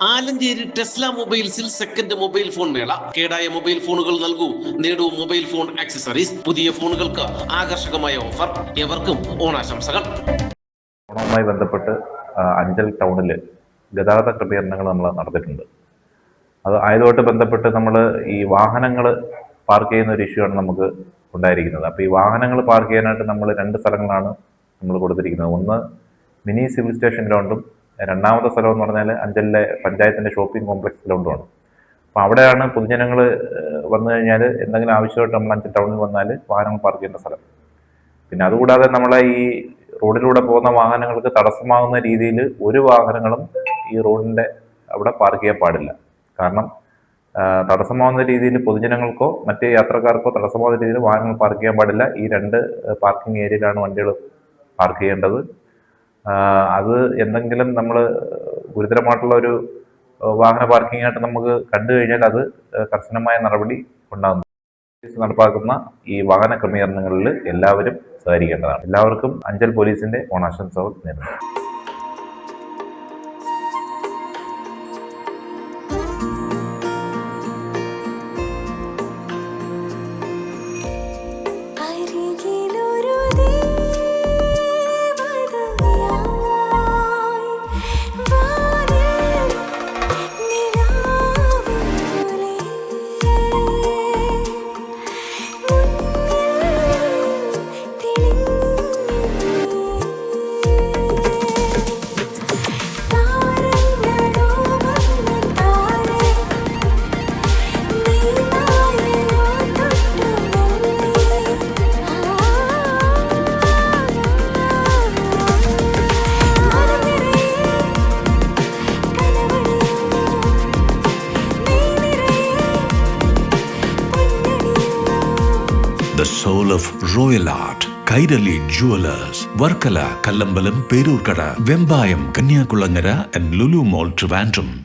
Alencherry Tesla മൊബൈൽസിൽ second mobile phone മേള. കേടായ മൊബൈൽ ഫോണുകൾ നൽകൂ, നേടൂ മൊബൈൽ ഫോൺ ആക്സസറീസ്. പുതിയ ഫോണുകൾക്ക് ആകർഷകമായ ഓഫർ. എവർക്കും ഓണാശംസകൾ. ഓണവുമായി ബന്ധപ്പെട്ട് അഞ്ചൽ ടൗണിൽ ഗതാഗത ക്രമീകരണങ്ങൾ നമ്മൾ നടത്തിയിട്ടുണ്ട്. അത് ആയതുമായിട്ട് ബന്ധപ്പെട്ട് നമ്മൾ ഈ വാഹനങ്ങൾ പാർക്ക് ചെയ്യുന്ന ഒരു ഇഷ്യൂ ആണ് നമുക്ക് ഉണ്ടായിരിക്കുന്നത്. അപ്പോൾ ഈ വാഹനങ്ങൾ പാർക്ക് ചെയ്യാനായിട്ട് നമ്മൾ 2 സ്ഥലങ്ങളാണ് നമ്മൾ കൊടുത്തിരിക്കുന്നത്. ഒന്ന് മിനി സിവിൽ സ്റ്റേഷൻ ഗ്രൗണ്ടും, രണ്ടാമത്തെ സ്ഥലം എന്ന് പറഞ്ഞാൽ അഞ്ചലിലെ പഞ്ചായത്തിൻ്റെ ഷോപ്പിംഗ് കോംപ്ലക്സ് ഗ്രൗണ്ടുമാണ്. അപ്പോൾ അവിടെയാണ് പൊതുജനങ്ങൾ വന്നു കഴിഞ്ഞാൽ എന്തെങ്കിലും ആവശ്യമായിട്ട് നമ്മൾ അഞ്ചൽ ടൗണിൽ വന്നാൽ വാഹനങ്ങൾ പാർക്ക് ചെയ്യേണ്ട സ്ഥലം. പിന്നെ അതുകൂടാതെ നമ്മളെ ഈ റോഡിലൂടെ പോകുന്ന വാഹനങ്ങൾക്ക് തടസ്സമാകുന്ന രീതിയിൽ ഒരു വാഹനങ്ങളും ഈ റോഡിൻ്റെ അവിടെ പാർക്ക് ചെയ്യാൻ പാടില്ല. കാരണം തടസ്സമാകുന്ന രീതിയിൽ പൊതുജനങ്ങൾക്കോ മറ്റ് യാത്രക്കാർക്കോ തടസ്സമാകുന്ന രീതിയിൽ വാഹനങ്ങൾ പാർക്ക് ചെയ്യാൻ പാടില്ല. ഈ 2 പാർക്കിംഗ് ഏരിയയിലാണ് വണ്ടികൾ പാർക്ക് ചെയ്യേണ്ടത്. അത് എന്തെങ്കിലും നമ്മൾ ഗുരുതരമായിട്ടുള്ള ഒരു വാഹന പാർക്കിംഗ് ആയിട്ട് നമുക്ക് കണ്ടു കഴിഞ്ഞാൽ അത് കർശനമായ നടപടി ഉണ്ടാകുന്നു. നടപ്പാക്കുന്ന ഈ വാഹന ക്രമീകരണങ്ങളിൽ എല്ലാവരും സഹകരിക്കേണ്ടതാണ്. എല്ലാവർക്കും അഞ്ചൽ പോലീസിന്റെ ഓണാശംസകൾ നേരുന്നു. The soul of royal art. Kairali Jewelers, Varkala, Kallambalam, Perurkada, Vembayam, Kanyakulangara and Lulu Mall, Trivandrum.